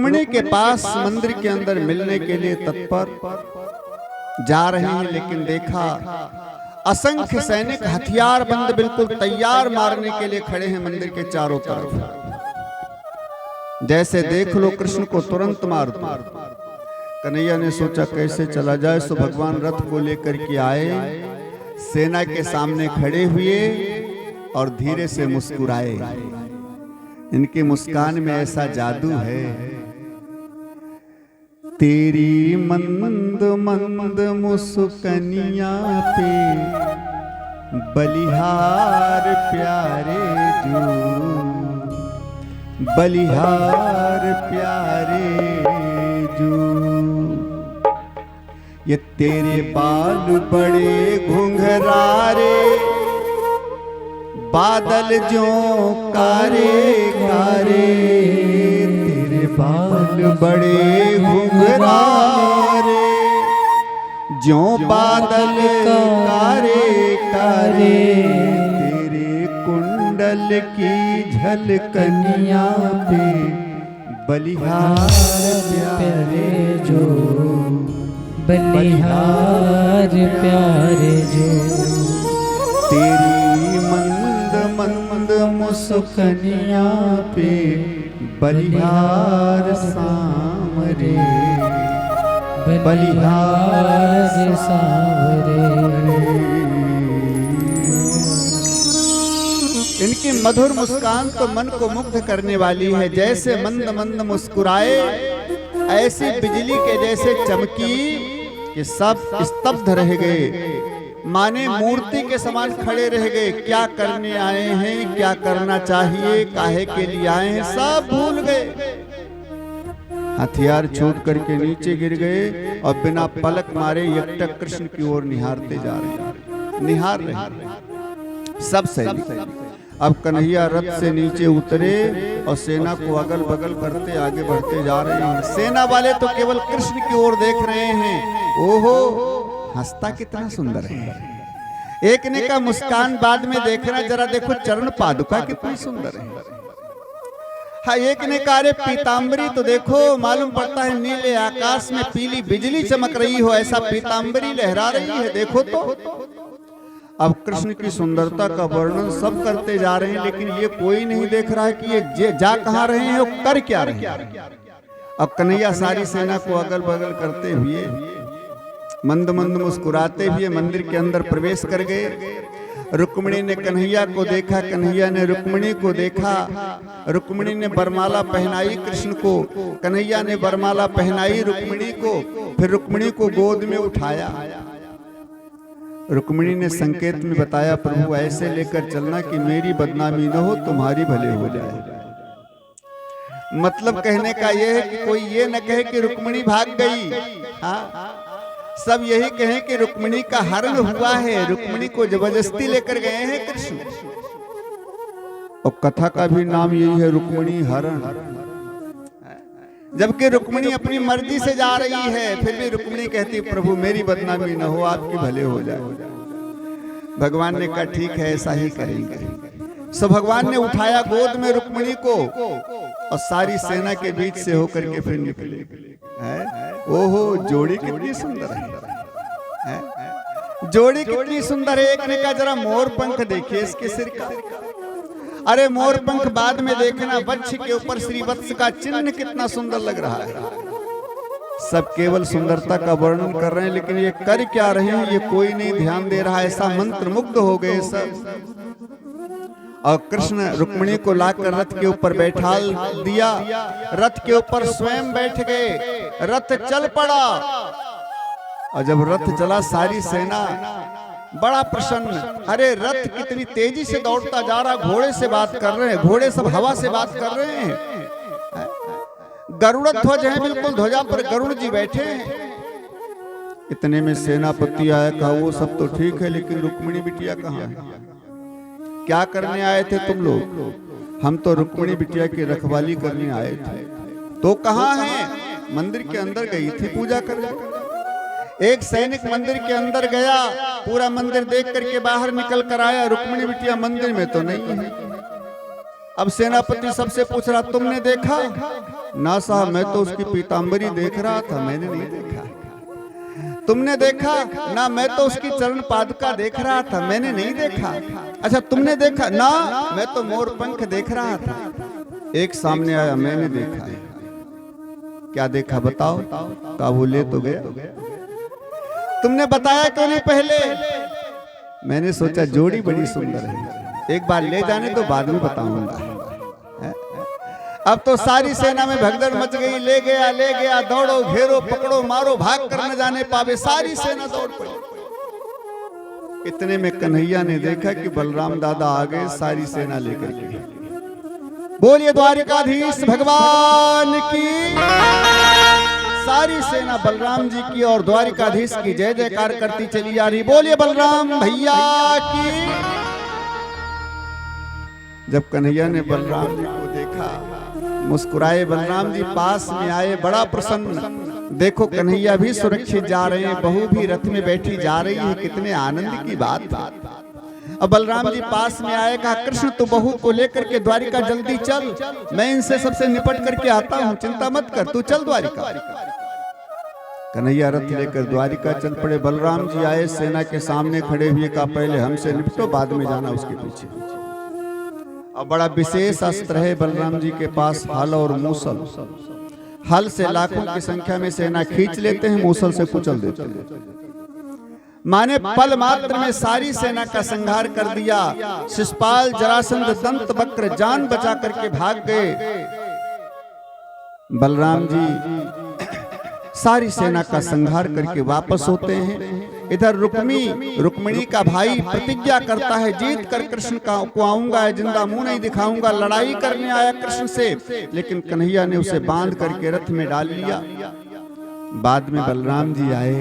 रुक्मिणी के पास मंदिर के अंदर मिलने के लिए तत्पर जा रहे हैं, लेकिन देखा असंख्य सैनिक हथियार बंद बिल्कुल तैयार मारने के लिए खड़े हैं मंदिर के चारों तरफ। जैसे देख लो कृष्ण को तुरंत मार दो। कन्हैया ने सोचा कैसे चला जाए, सो भगवान रथ को लेकर के आए, सेना के सामने खड़े हुए और धीरे से मुस्कुराए। इनकी मुस्कान में ऐसा जादू है, तेरी मंद मंद मुस्कनिया पे बलिहार प्यारे जो, बलिहार प्यारे जो, ये तेरे बाल बड़े घुंघरारे, बादल जो कारे कारे, तेरे बाल बड़े घुंघरारे, जो बादल कारे कारे, तेरे कुंडल की झलकनिया पे बलिहार प्यारे जो, बलिहार प्यारे जो, तेरी मंद मंद मुस्कनिया पे बलिहार सांवरे, बलिहार सांवरे। इनकी मधुर मुस्कान तो मन को मुग्ध करने वाली है। जैसे मंद मंद मुस्कुराए, ऐसी बिजली के जैसे चमकी कि सब स्तब्ध रह गए, माने मूर्ति के समान खड़े रह गए। क्या करने आए हैं, क्या करना चाहिए, काहे के लिए आए हैं, सब भूल गए। हथियार छूट करके नीचे गिर गए और बिना पलक मारे एकटक कृष्ण की ओर निहारते जा रहे, निहार रहे सब सैनिक। अब कन्हैया रथ से नीचे उतरे और सेना को अगल बगल करते आगे बढ़ते जा रहे हैं। सेना वाले तो केवल कृष्ण की ओर देख रहे हैं। ओहो, हंसता कितना सुंदर है। एक ने का मुस्कान बाद में देखना, जरा देखो चरण पादुका कितनी सुंदर है। हाँ, एक ने कहा अरे पीताम्बरी तो देखो, मालूम पड़ता है नीले आकाश में पीली बिजली चमक रही हो, ऐसा पीताम्बरी लहरा रही है, देखो तो। अब कृष्ण की सुंदरता का वर्णन सब करते जा रहे हैं, लेकिन ये कोई नहीं देख रहा है कि ये जा कहां रहे हैं, वो कर क्या रहे हैं। अब कन्हैया सारी सेना को अगल बगल करते हुए, मंद मंद मुस्कुराते हुए मंदिर के अंदर प्रवेश कर गए। रुक्मिणी ने कन्हैया को देखा, कन्हैया ने रुक्मिणी को देखा। रुक्मिणी ने बरमाला पहनाई कृष्ण को, कन्हैया ने बरमाला पहनाई रुक्मिणी को, फिर रुक्मिणी को गोद में उठाया। रुक्मिणी ने संकेत में बताया, प्रभु ऐसे लेकर चलना कि मेरी बदनामी न हो, तुम्हारी भले हो जाए। मतलब कहने का यह है कि कोई ये न कहे कि रुक्मिणी भाग गई, हाँ, सब यही कहें कि रुक्मिणी का हरण हुआ है, रुक्मिणी को जबरदस्ती लेकर गए हैं कृष्ण। और कथा का भी नाम यही है, रुक्मिणी हरण। जबकि रुक्मिणी अपनी मर्जी से जा रही है, फिर भी रुक्मिणी कहती प्रभु मेरी बदनामी न हो, आपकी भले हो जाए। भगवान ने कहा ठीक है, ऐसा ही करेंगे। सो भगवान ने उठाया गोद में रुक्मिणी को और सारी सेना के बीच से होकर के फिर निकले। ओहो, जोड़ी कितनी सुंदर है, जोड़ी कितनी सुंदर है। एक ने कहा जरा मोर पंख देखिए इसके सिर का। अरे मोर पंख बाद में देखना, वक्ष के ऊपर श्रीवत्स का चिन्ह कितना सुंदर लग रहा है। सब केवल सुंदरता का वर्णन कर रहे हैं, लेकिन ये कर क्या रहे हैं ये कोई नहीं ध्यान दे रहा। ऐसा मंत्र मुग्ध हो गए सब। और कृष्ण रुक्मिणी को लाकर रथ के ऊपर बैठा दिया, रथ के ऊपर स्वयं बैठ गए, रथ चल पड़ा। और जब रथ चला सारी सेना बड़ा प्रसन्न। अरे रथ कितनी तेजी से दौड़ता जा रहा, घोड़े से बात कर रहे हैं, घोड़े सब हवा से बात कर रहे हैं। गरुड़ ध्वज है, बिल्कुल ध्वजा पर गरुड़ जी बैठे हैं। इतने में सेनापति आया, कहा वो सब तो ठीक है, लेकिन रुक्मिणी बिटिया कहाँ है? क्या करने आए थे तुम लोग? हम तो रुक्मिणी बिटिया की रखवाली करने आए थे। तो कहाँ है? मंदिर के अंदर गई थी पूजा करने। एक सैनिक मंदिर के अंदर गया, पूरा मंदिर देख करके बाहर निकल कर आया, रुक्मिणी बिटिया मंदिर में तो नहीं है। अब सेनापति सबसे पूछ रहा, तुमने देखा? ना साहब, मैं तो उसकी पीतांबरी देख रहा था, मैंने नहीं देखा। तुमने देखा? ना, मैं तो उसकी चरण पादुका देख रहा था, मैंने नहीं देखा। अच्छा, तुमने देखा? ना, मैं तो मोर पंख देख रहा था। एक सामने आया, मैंने देखा है। क्या देखा बताओ? का वो ले तो गया। तुमने बताया क्यों नहीं पहले? मैंने सोचा जोड़ी बड़ी सुंदर है, एक बार ले जाने तो बाद में बताऊंगा। अब तो सारी सेना में भगदड़ मच गई, ले गया, दौड़ो, घेरो, पकड़ो, मारो, भाग कर न जाने पावे, सारी सेना दौड़ पड़ी। इतने में कन्हैया ने देखा कि बलराम दादा आ गए सारी सेना लेकर के। बोलिए द्वारिकाधीश भगवान की। सारी सेना बलराम जी की और द्वारिकाधीश की जय जयकार करती चली आ रही। बोलिए बलराम भैया की। जब कन्हैया ने बलराम जी को देखा, मुस्कुराए, बलराम जी पास में आए, बड़ा प्रसन्न। देखो कन्हैया भी सुरक्षित जा रहे हैं, बहू भी रथ में बैठी जा रही है, कितने आनंद की बात। अब बलराम जी पास में आए, कहा, कृष्ण तू बहू को लेकर के द्वारिका जल्दी चल, मैं इनसे सबसे निपट करके आता हूँ, चिंता मत कर, तू चल द्वारिका। कन्हैया रथ लेकर द्वारिका चल पड़े। बलराम जी आए, सेना के सामने खड़े हुए, कहा, पहले हमसे निपटो, बाद में जाना उसके पीछे। अब बड़ा विशेष अस्त्र है बलराम जी के पास, हल और मूसल। हल से लाखों की संख्या में सेना खींच लेते हैं, मूसल से कुचल देते हैं। माने पल मात्र में सारी सेना का संहार कर दिया। शिशुपाल, जरासंध, दंत वक्र जान बचा करके भाग गए। बलराम जी सारी सेना का संहार करके वापस होते हैं। इधर रुक्मिणी का भाई प्रतिज्ञा करता है, जीत कर कृष्ण को आऊंगा, जिंदा मुंह नहीं दिखाऊंगा, लड़ाई करने आया कृष्ण से। लेकिन कन्हैया ने उसे बांध करके रथ में डाल लिया। बाद में बलराम जी आए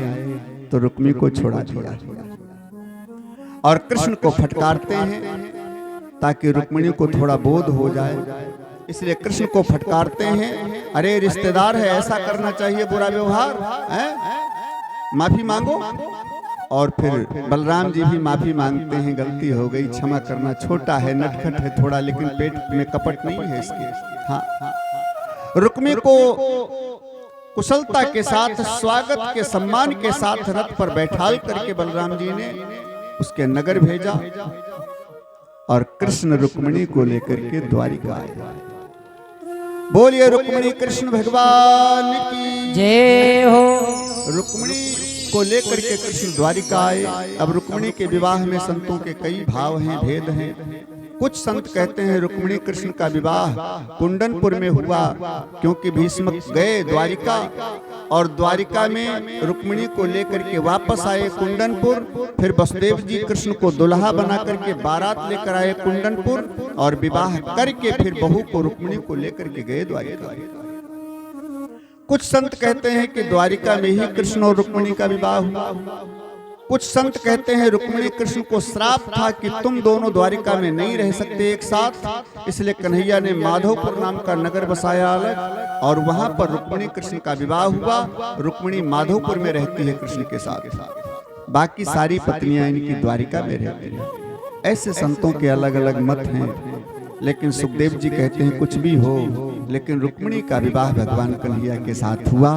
तो रुक्मिणी को छोड़ा दिया और कृष्ण को फटकारते हैं ताकि रुक्मिणी को थोड़ा बोध हो जाए। इसलिए कृष्ण को फटकारते हैं, अरे रिश्तेदार है, ऐसा करना चाहिए बुरा व्यवहार है, माफी मांगो। और फिर बलराम जी भी माफी मांगते हैं, गलती हो गई, क्षमा करना, छोटा है, नटखट है थोड़ा, लेकिन पेट में कपट नहीं है इसके। हाँ, रुक्मिणी को कुशलता के साथ, स्वागत के सम्मान के साथ रथ पर बैठाल करके बलराम जी ने उसके नगर भेजा और कृष्ण रुक्मिणी को लेकर के द्वारिका आए। बोलिए रुक्मिणी कृष्ण भगवान की जय हो। रुक्मिणी को लेकर के कृष्ण द्वारिका आए। अब रुक्मिणी के विवाह में संतों के कई भाव हैं, भेद हैं। कुछ संत कहते हैं रुक्मिणी कृष्ण का विवाह कुंडनपुर में हुआ, क्योंकि भीष्म गए द्वारिका और द्वारिका में रुक्मिणी को लेकर के वापस आए कुंडनपुर। फिर वसुदेव जी कृष्ण को दुल्हा बना करके बारात लेकर आए कुंडनपुर और विवाह करके फिर बहू को रुक्मिणी को लेकर के गए द्वारिका। कुछ संत कहते हैं कि द्वारिका में ही कृष्ण और रुक्मिणी का विवाह हुआ। कुछ संत कहते हैं रुक्मिणी कृष्ण को श्राप था कि तुम दोनों द्वारिका में नहीं रह सकते एक साथ, इसलिए कन्हैया ने माधोपुर नाम का नगर बसाया अलग और वहां पर रुक्मिणी कृष्ण का विवाह हुआ। रुक्मिणी माधोपुर में रहती है कृष्ण के साथ, बाकी सारी पत्नियां इनकी द्वारिका में रहती हैं। ऐसे संतों के अलग अलग मत हैं, लेकिन सुखदेव जी कहते हैं कुछ भी हो, लेकिन रुक्मिणी का विवाह भगवान कन्हैया के साथ हुआ।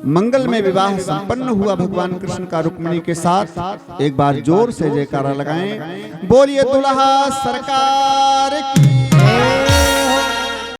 मंगल में विवाह संपन्न हुआ भगवान कृष्ण का रुक्मिणी के साथ। एक बार जोर से जयकारा लगाएं, बोलिए दुल्हा सरकार की।